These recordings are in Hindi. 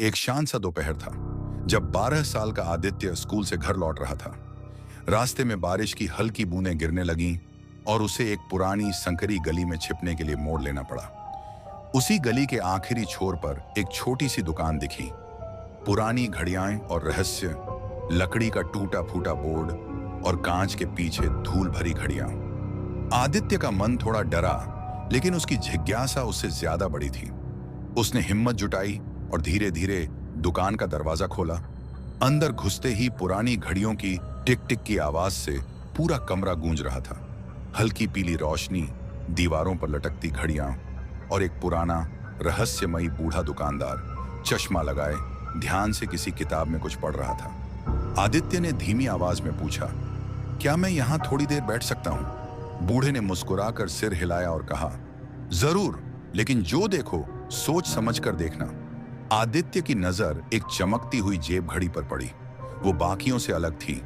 एक शांत सा दोपहर था जब 12 साल का आदित्य स्कूल से घर लौट रहा था। रास्ते में बारिश की हल्की बूंदें गिरने लगीं और उसे एक पुरानी संकरी गली में छिपने के लिए मोड़ लेना पड़ा। उसी गली के आखिरी छोर पर एक छोटी सी दुकान दिखी। पुरानी घड़ियां और रहस्य, लकड़ी का टूटा फूटा बोर्ड और कांच के पीछे धूल भरी घड़ियां। आदित्य का मन थोड़ा डरा, लेकिन उसकी जिज्ञासा उससे ज्यादा बड़ी थी। उसने हिम्मत जुटाई और धीरे धीरे दुकान का दरवाजा खोला। अंदर घुसते ही पुरानी घड़ियों की टिक टिक की आवाज से पूरा कमरा गूंज रहा था। हल्की पीली रोशनी, दीवारों पर लटकती घड़ियां और एक पुराना रहस्यमयी बूढ़ा दुकानदार चश्मा लगाए ध्यान से किसी किताब में कुछ पढ़ रहा था। आदित्य ने धीमी आवाज में पूछा, क्या मैं यहां थोड़ी देर बैठ सकता हूं? बूढ़े ने मुस्कुराकर सिर हिलाया और कहा, जरूर, लेकिन जो देखो सोच समझ कर देखना। आदित्य की नजर एक चमकती हुई जेब घड़ी पर पड़ी। वो बाकियों से अलग थी।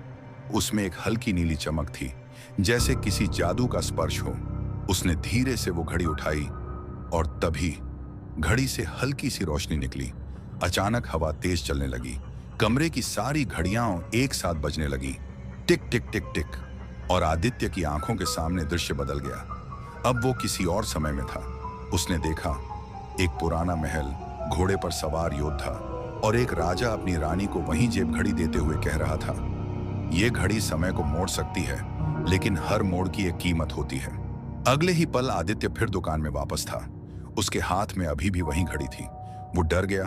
उसमें एक हल्की नीली चमक थी, जैसे किसी जादू का स्पर्श हो। उसने धीरे से वो घड़ी उठाई और तभी घड़ी से हल्की सी रोशनी निकली। अचानक हवा तेज चलने लगी। कमरे की सारी घड़ियां एक साथ बजने लगी, टिक टिक टिक टिक। और आदित्य की आंखों के सामने दृश्य बदल गया। अब वो किसी और समय में था। उसने देखा एक पुराना महल, घोड़े पर सवार योद्धा और एक राजा अपनी रानी को वहीं जेब घड़ी देते हुए कह रहा था, ये घड़ी समय को मोड़ सकती है, लेकिन हर मोड़ की एक कीमत होती है। अगले ही पल आदित्य फिर दुकान में वापस था। उसके हाथ में अभी भी वही घड़ी थी। वो डर गया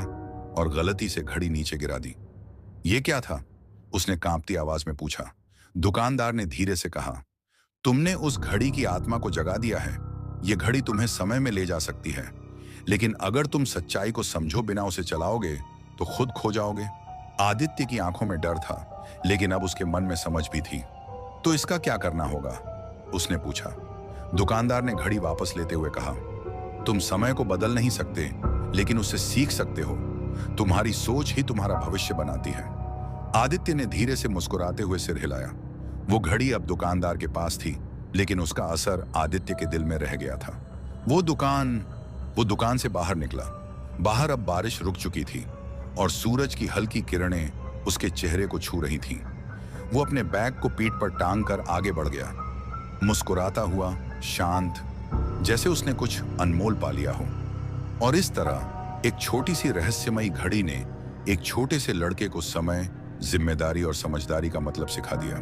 और गलती से घड़ी नीचे गिरा दी। ये क्या था? उसने कांपती आवाज में पूछा। दुकानदार ने धीरे से कहा, तुमने उस घड़ी की आत्मा को जगा दिया है। ये घड़ी तुम्हें समय में ले जा सकती है, लेकिन अगर तुम सच्चाई को समझो बिना उसे चलाओगे तो खुद खो जाओगे। आदित्य की आंखों में डर था, लेकिन अब उसके मन में समझ भी थी। तो इसका क्या करना होगा? उसने पूछा। दुकानदार ने घड़ी वापस लेते हुए कहा, तुम समय को बदल नहीं सकते, लेकिन उससे सीख सकते हो। तुम्हारी सोच ही तुम्हारा भविष्य बनाती है। आदित्य ने धीरे से मुस्कुराते हुए सिर हिलाया। वो घड़ी अब दुकानदार के पास थी, लेकिन उसका असर आदित्य के दिल में रह गया था। वो दुकान से बाहर निकला। बाहर अब बारिश रुक चुकी थी और सूरज की हल्की किरणें उसके चेहरे को छू रही थीं। वो अपने बैग को पीठ पर टांग कर आगे बढ़ गया, मुस्कुराता हुआ, शांत, जैसे उसने कुछ अनमोल पा लिया हो। और इस तरह एक छोटी सी रहस्यमयी घड़ी ने एक छोटे से लड़के को समय, जिम्मेदारी और समझदारी का मतलब सिखा दिया।